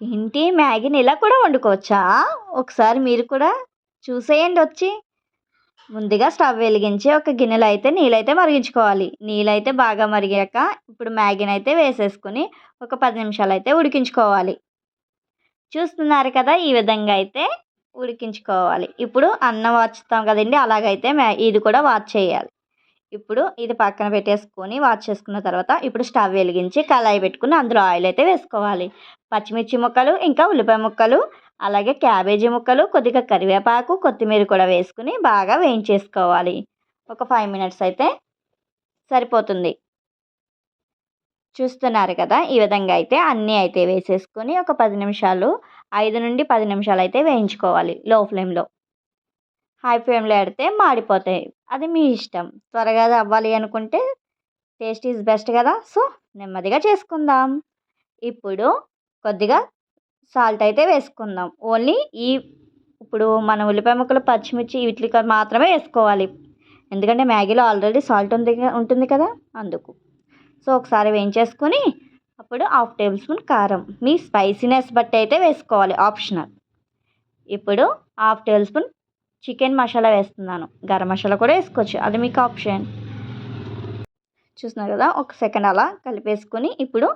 ఏంటి మ్యాగీని ఇలా కూడా వండుకోవచ్చా? ఒకసారి మీరు కూడా చూసేయండి వచ్చి. ముందుగా స్టవ్ వెలిగించి ఒక గిన్నెలో అయితే నీళ్ళైతే మరిగించుకోవాలి. నీళ్ళైతే బాగా మరిగాక ఇప్పుడు మ్యాగీనైతే వేసేసుకొని ఒక 10 నిమిషాలైతే ఉడికించుకోవాలి. చూస్తున్నారు కదా! ఈ విధంగా అయితే ఉడికించుకోవాలి. ఇప్పుడు అన్నం వార్చుతాం కదండీ! అలాగైతే ఇది కూడా వార్చేయాలి. ఇప్పుడు ఇది పక్కన పెట్టేసుకొని వార్చేసుకున్న తర్వాత ఇప్పుడు స్టవ్ వెలిగించి కళాయి పెట్టుకొని అందులో ఆయిల్ అయితే వేసుకోవాలి. పచ్చిమిర్చి ముక్కలు, ఇంకా ఉల్లిపాయ ముక్కలు, అలాగే క్యాబేజీ ముక్కలు, కొద్దిగా కరివేపాకు, కొత్తిమీర కూడా వేసుకొని బాగా వేయించేసుకోవాలి. ఒక 5 మినిట్స్ అయితే సరిపోతుంది. చూస్తున్నారు కదా! ఈ విధంగా అయితే అన్నీ అయితే వేసేసుకొని ఒక 10 నిమిషాలు 5-10 నిమిషాలైతే వేయించుకోవాలి లో ఫ్లేమ్‌లో. హై ఫ్లేమ్‌లో పెడితే మాడిపోతాయి. అది మీ ఇష్టం. త్వరగా అవ్వాలి అనుకుంటే టేస్ట్ ఈజ్ బెస్ట్ కదా! సో, నెమ్మదిగా చేసుకుందాం. ఇప్పుడు కొద్దిగా సాల్ట్ అయితే వేసుకుందాం. ఓన్లీ ఇప్పుడు మన ఉల్లిపాయ ముక్కలు, పచ్చిమిర్చి వీటికి మాత్రమే వేసుకోవాలి. ఎందుకంటే మ్యాగీలో ఆల్రెడీ సాల్ట్ ఉంటుంది కదా! అందుకు. సో, ఒకసారి వేయించేసుకొని అప్పుడు హాఫ్ టేబుల్ స్పూన్ కారం. మీ స్పైసీనెస్ బట్టి అయితే వేసుకోవాలి ఆప్షనల్. ఇప్పుడు half table spoon chicken masala వేస్తున్నాను. గరం మసాలా కూడా వేసుకోవచ్చు. అది మీకు ఆప్షన్. చూస్తున్నారు కదా! ఒక సెకండ్ అలా కలిపేసుకొని ఇప్పుడు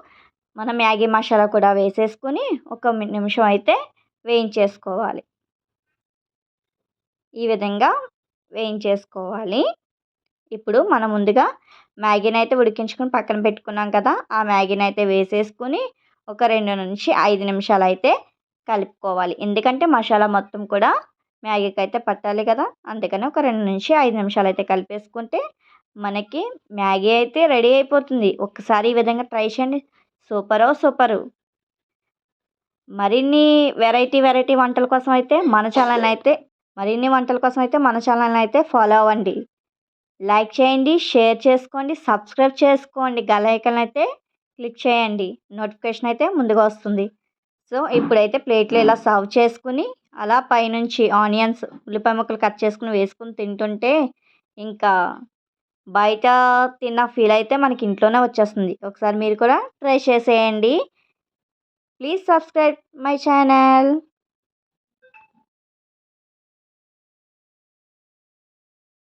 మనం మ్యాగీ మసాలా కూడా వేసేసుకొని ఒక నిమిషం అయితే వేయించేసుకోవాలి. ఈ విధంగా వేయించేసుకోవాలి. ఇప్పుడు మనం ముందుగా మ్యాగీనైతే ఉడికించుకొని పక్కన పెట్టుకున్నాం కదా! ఆ మ్యాగీనైతే వేసేసుకొని ఒక 2-5 నిమిషాలైతే కలుపుకోవాలి. ఎందుకంటే మసాలా మొత్తం కూడా మ్యాగీకైతే పట్టాలి కదా! అందుకని ఒక 2-5 నిమిషాలైతే కలిపేసుకుంటే మనకి మ్యాగీ అయితే రెడీ అయిపోతుంది. ఒక్కసారి ఈ విధంగా ట్రై చేయండి. సూపరు. మరిన్ని వెరైటీ వంటల కోసం అయితే మన ఛానల్‌ని అయితే ఫాలో అవ్వండి. లైక్ చేయండి, షేర్ చేసుకోండి, సబ్స్క్రైబ్ చేసుకోండి. గల్ ఐకాన్ అయితే క్లిక్ చేయండి. నోటిఫికేషన్ అయితే ముందుగా వస్తుంది. సో, ఇప్పుడైతే ప్లేట్‌లో ఇలా సర్వ్ చేసుకొని అలా పైనుంచి ఆనియన్స్, ఉల్లిపాయ ముక్కలు కట్ చేసుకొని వేసుకొని తింటుంటే ఇంకా బయట తిన్న ఫీల్ అయితే మనకి ఇంట్లోనే వచ్చేస్తుంది. ఒకసారి మీరు కూడా ట్రై చేసేయండి. Please subscribe my channel.